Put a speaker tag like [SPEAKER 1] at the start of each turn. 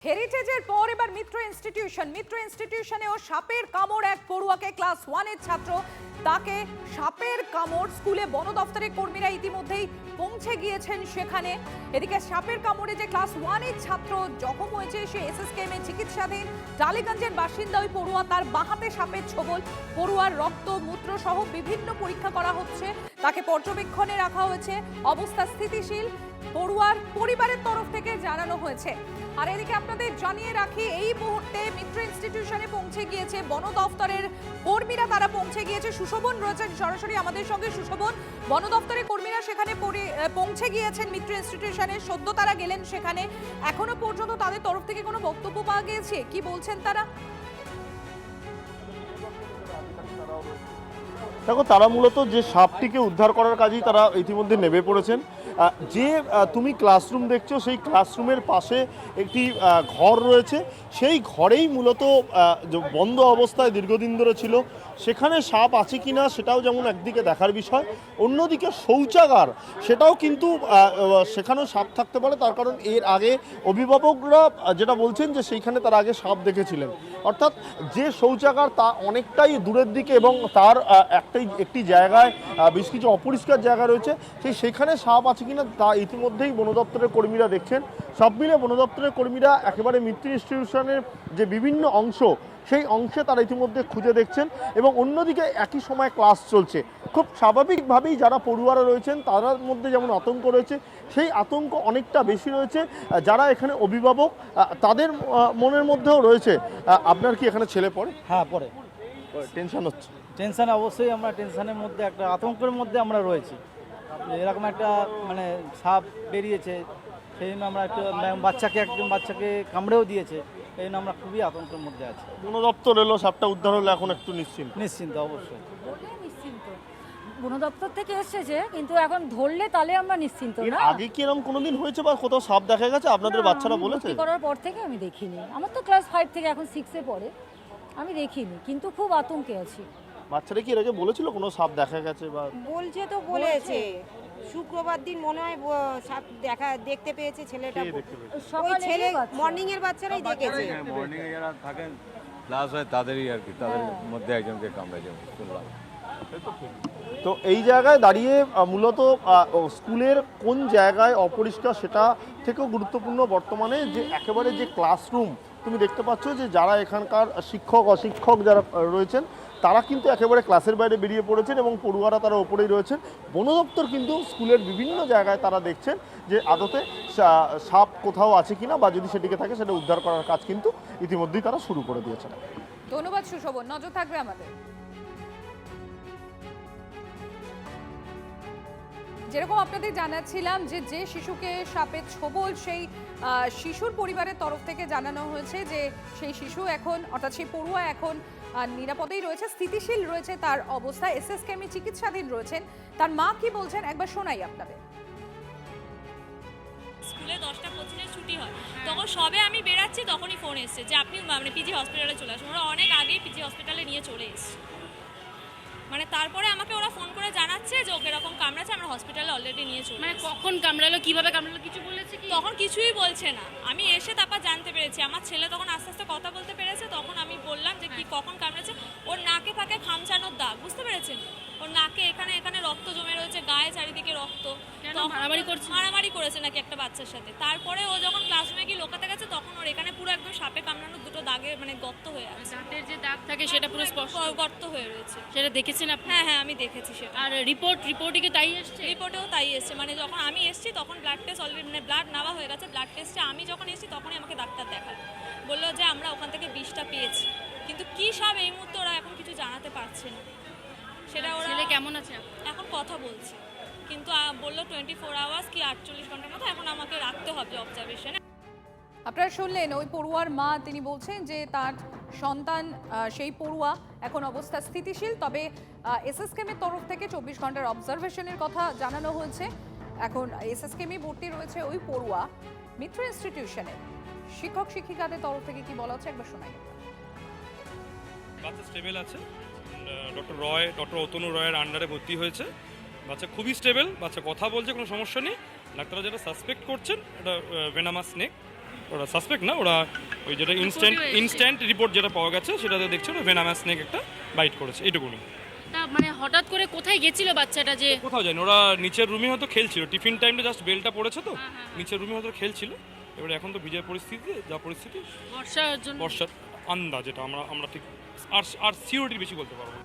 [SPEAKER 1] হেরিটেজের পর এবার মিত্র ইনস্টিটিউশনেও সাপের কামড়, এক পড়ুয়াকে ক্লাস 1 এর ছাত্র, তাকে সাপের কামড়। স্কুলে বন দপ্তরের কর্মীরা ইতিমধ্যেই পৌঁছে গিয়েছেন সেখানে। এদিকে সাপের কামড়ে যে ক্লাস 1 এর ছাত্র জখম হয়েছে, সে এসএসকেএম এ চিকিৎসাধীন। টালিগঞ্জের বাসিন্দা ওই পড়ুয়া, তার বাহাতে সাপের ছোবল। পড়ুয়ার রক্ত, মূত্র সহ বিভিন্ন পরীক্ষা করা হচ্ছে, তাকে পর্যবেক্ষণে রাখা হয়েছে, অবস্থা স্থিতিশীল পড়ুয়ার পরিবারের তরফ থেকে জানানো হয়েছে। আর এদিকে আপনাদের জানিয়ে রাখি, এই মুহূর্তে মিত্র ইনস্টিটিউশনে পৌঁছে গিয়েছে বন দপ্তরের কর্মীরা, তারা পৌঁছে গিয়েছে। সুশোভন রয়েছেন সরাসরি আমাদের সঙ্গে। সুশোভন, বন দপ্তরের কর্মীরা সেখানে পৌঁছে গিয়েছেন মিত্র ইনস্টিটিউশনে, সদ্য তারা গেলেন সেখানে। এখনো পর্যন্ত তাদের তরফ থেকে কোনো বক্তব্য পাওয়া গিয়েছে? কি বলছেন তারা?
[SPEAKER 2] দেখো, তারা মূলত যে সাপটিকে উদ্ধার করার কাজেই তারা ইতিমধ্যে নেমে পড়েছেন। যে তুমি ক্লাসরুম দেখছো, সেই ক্লাসরুমের পাশে একটি ঘর রয়েছে। সেই ঘরেই মূলত বন্ধ অবস্থায় দীর্ঘদিন ধরে ছিল। সেখানে সাপ আছে কিনা সেটাও যেমন একদিকে দেখার বিষয়, অন্যদিকে শৌচাগার, সেটাও কিন্তু সেখানেও সাপ থাকতে পারে। তার কারণ এর আগে অভিভাবকরা যেটা বলছেন যে সেইখানে তার আগে সাপ দেখেছিলেন। অর্থাৎ যে শৌচাগার তা অনেকটাই দূরের দিকে এবং তার একটি জায়গায় বেশ কিছু অপরিষ্কার জায়গা রয়েছে। সেখানে সাপ আছে কিনা তা ইতিমধ্যেই বন দপ্তরের কর্মীরা দেখছেন। সব মিলে বন দপ্তরের কর্মীরা একেবারে মিত্র ইনস্টিটিউশনের যে বিভিন্ন অংশ, সেই অংশে তারা ইতিমধ্যে খুঁজে দেখছেন এবং অন্যদিকে একই সময় ক্লাস চলছে। খুব স্বাভাবিকভাবেই যারা পড়ুয়ারা রয়েছেন তাদের মধ্যে যেমন আতঙ্ক রয়েছে, সেই আতঙ্ক অনেকটা বেশি রয়েছে যারা এখানে অভিভাবক, তাদের মনের মধ্যেও রয়েছে। আপনার কি এখানে ছেলে পড়ে?
[SPEAKER 3] হ্যাঁ, পরে
[SPEAKER 2] টেনশন হচ্ছে?
[SPEAKER 3] টেনশন অবশ্যই, আমরা টেনশনের মধ্যে, একটা আতঙ্কের মধ্যে আমরা রয়েছি। এরকম একটা সাপ বেরিয়েছে, সেই জন্য আমরা একটু একজন বাচ্চাকে কামড়েও দিয়েছে, এই জন্য আমরা খুবই আতঙ্কের মধ্যে আছি।
[SPEAKER 2] বন দপ্তর এলো, সাপটা উদ্ধার হলো, এখন একটু
[SPEAKER 3] নিশ্চিন্ত অবশ্যই
[SPEAKER 4] নিশ্চিন্ত। বন দপ্তর থেকে এসেছে, কিন্তু এখন ধরলে তাহলে আমরা নিশ্চিন্ত
[SPEAKER 2] এর
[SPEAKER 4] না।
[SPEAKER 2] আগে কি এরকম কোনোদিন হয়েছে বা কোথাও সাপ দেখা গেছে? আপনাদের বাচ্চারা বলেছে?
[SPEAKER 4] ভর্তি করার পর থেকে আমি দেখিনি। আমার তো ক্লাস 5 থেকে এখন 6 এ পড়ে, আমি দেখিনি, কিন্তু খুব আতঙ্কে আছি।
[SPEAKER 2] বাচ্চারা কি এর আগে বলেছিল কোনো সাপ দেখা গেছে বা?
[SPEAKER 5] বলছে তো, বলেছে শুক্রবার দিন মনে হয় সাপ দেখতে পেয়েছে ছেলেটা। ওই
[SPEAKER 4] সকালে
[SPEAKER 5] ছেলে
[SPEAKER 4] বাচ্চা।
[SPEAKER 5] মর্নিং এর বাচ্চারাই দেখেছে।
[SPEAKER 6] মর্নিং এ যারা থাকেন ক্লাস হয় তাদেরই আর কি, তাদের মধ্যে একজনকে কামড়েছে শুনলাম।
[SPEAKER 2] তো এই জায়গায় দাঁড়িয়ে মূলত স্কুলের কোন জায়গায় অপরিষ্কার সেটা থেকেও গুরুত্বপূর্ণ বর্তমানে যে একেবারে যে ক্লাসরুম তুমি দেখতে পাচ্ছ, যে যারা এখানকার শিক্ষক অশিক্ষক যারা রয়েছেন তারা কিন্তু একেবারে ক্লাসের বাইরে বেরিয়ে পড়েছেন এবং পড়ুয়ারা তারা ওপরেই রয়েছেন। বন দপ্তর কিন্তু স্কুলের বিভিন্ন জায়গায় তারা দেখছেন যে আদতে সাপ কোথাও আছে কিনা, বা যদি সেটিকে থাকে সেটা উদ্ধার করার কাজ কিন্তু ইতিমধ্যেই তারা শুরু করে দিয়েছেন।
[SPEAKER 1] ধন্যবাদ সুশোভন, নজর থাকবে আমাদের। যেরকম আপনাদের জানাচ্ছিলাম যে শিশুকে সাপের ছোবল, সেই শিশুর পরিবারের তরফ থেকে জানানো হয়েছে যে সেই শিশু এখন, অর্থাৎ সেই পড়ুয়া এখন নিরাপদেই রয়েছে, স্থিতিশীল রয়েছে তার অবস্থা, এসএসকেএম চিকিৎসাধীন রয়েছেন। তার মা কি বলছেন একবার শোনাই আপনাদের।
[SPEAKER 7] স্কুলে 10টা 25-এ ছুটি হয়, তখন সবে আমি বেরাচ্ছি তখনই ফোন এসছে যে আপনি পিজি হসপিটালে চলে আসুন। ওরা অনেক আগেই পিজি হসপিটালে নিয়ে চলে এসছে। তারপরে আমাকে ওরা ফোন করে জানাচ্ছে যে ওকে এরকম কামড়াচ্ছে, আমরা হসপিটালে অলরেডি নিয়ে চলে।
[SPEAKER 8] কখন কামড়ালো, কিভাবে কামড়ালো কিছু বলেছে কি?
[SPEAKER 7] তখন কিছুই বলছে না। আমি এসে তারপর জানতে পেরেছি। আমার ছেলে তখন আস্তে আস্তে কথা বলতে পেরেছে। তখন আমি বললাম যে কি কখন কামড়েছে। ওর নাকে ফাঁকে খামচানোর দাগ, বুঝতে পেরেছেন? ওর নাকে এখানে রক্ত জমে রয়েছে, গায়ে চারিদিকে রক্ত। মারামারি করেছে নাকি একটা বাচ্চার সাথে। তারপরে ও যখন ক্লাসরুমে গিয়ে লোকাতে গেছে, তখন ওর এখানে পুরো একদম সাপে কামড়ানোর দুটো দাগে গর্ত হয়ে আছে।
[SPEAKER 8] দাঁতের যে দাগ থাকে সেটা পুরো স্পষ্ট
[SPEAKER 7] গর্ত হয়ে রয়েছে।
[SPEAKER 8] সেটা দেখেছেন আপনি?
[SPEAKER 7] হ্যাঁ, আমি দেখেছি সেটা।
[SPEAKER 8] আর রিপোর্টে কি তাই এসছে?
[SPEAKER 7] রিপোর্টেও তাই এসছে। যখন আমি এসেছি তখন ব্লাড টেস্ট অলরেডি, ব্লাড নেওয়া হয়ে গেছে। ব্লাড টেস্টে আমি যখন এসেছি তখনই আমাকে ডাক্তার দেখালো, বললো যে আমরা ওখান থেকে বিষটা পেয়েছি, কিন্তু কী সব এই মুহূর্তে ওরা এখন কিছু জানাতে পারছে না। সেটা ওরা
[SPEAKER 8] ছেলে কেমন আছে
[SPEAKER 7] এখন কথা বলছে, কিন্তু বললো 24 আওয়ার্স কি 48 ঘন্টার মতো এখন আমাকে রাখতে হবে অবজারভেশনে।
[SPEAKER 1] আপনারা শুনলেন ওই পড়ুয়ার মা, তিনি বলছেন যে তার সন্তান সেই পড়ুয়া এখন অবস্থা স্থিতিশীল, তবে এসএসকেএম এর তরফ থেকে 24 ঘন্টার অবজারভেশনের কথা জানানো হয়েছে। এখন এসএসকেএম ভর্তি রয়েছে ওই পড়ুয়া। মিত্র ইনস্টিটিউশনে শিক্ষক শিক্ষিকাদের তরফ থেকে কি বলা হচ্ছে একবার শোনাই।
[SPEAKER 9] বাচ্চা স্টেবল আছে, ডক্টর অতনু রয়ের আন্ডারে ভর্তি হয়েছে। বাচ্চা খুবই স্টেবল, বাচ্চা কথা বলছে, কোনো সমস্যা নেই। ডাক্তাররা যেটা সাসপেক্ট করছেন এটা ভেনামাস স্নেক, ওরা সাসপেক্ট না, ওরা ওই যেটা ইনস্ট্যান্ট রিপোর্ট যেটা পাওয়া গেছে সেটাতে দেখছে ওরা ভেনামাস স্নেক একটা বাইট করেছে, এইটুকুনি।
[SPEAKER 8] তা মানে হঠাৎ করে কোথায় গেছিল বাচ্চাটা যে
[SPEAKER 9] কোথাও যায়নি, ওরা নিচের রুমে হয়তো খেলছিল, টিফিন টাইমটা জাস্ট বেলটা পড়েছে তো নিচের রুমে হয়তো খেলছিল। এবারে এখন তো বিজয়ের পরিস্থিতি যা পরিস্থিতি,
[SPEAKER 8] বর্ষার জন্য
[SPEAKER 9] বর্ষার আন্দাজ, যেটা আমরা ঠিক আর সিওরিটি বেশি বলতে পারবো না।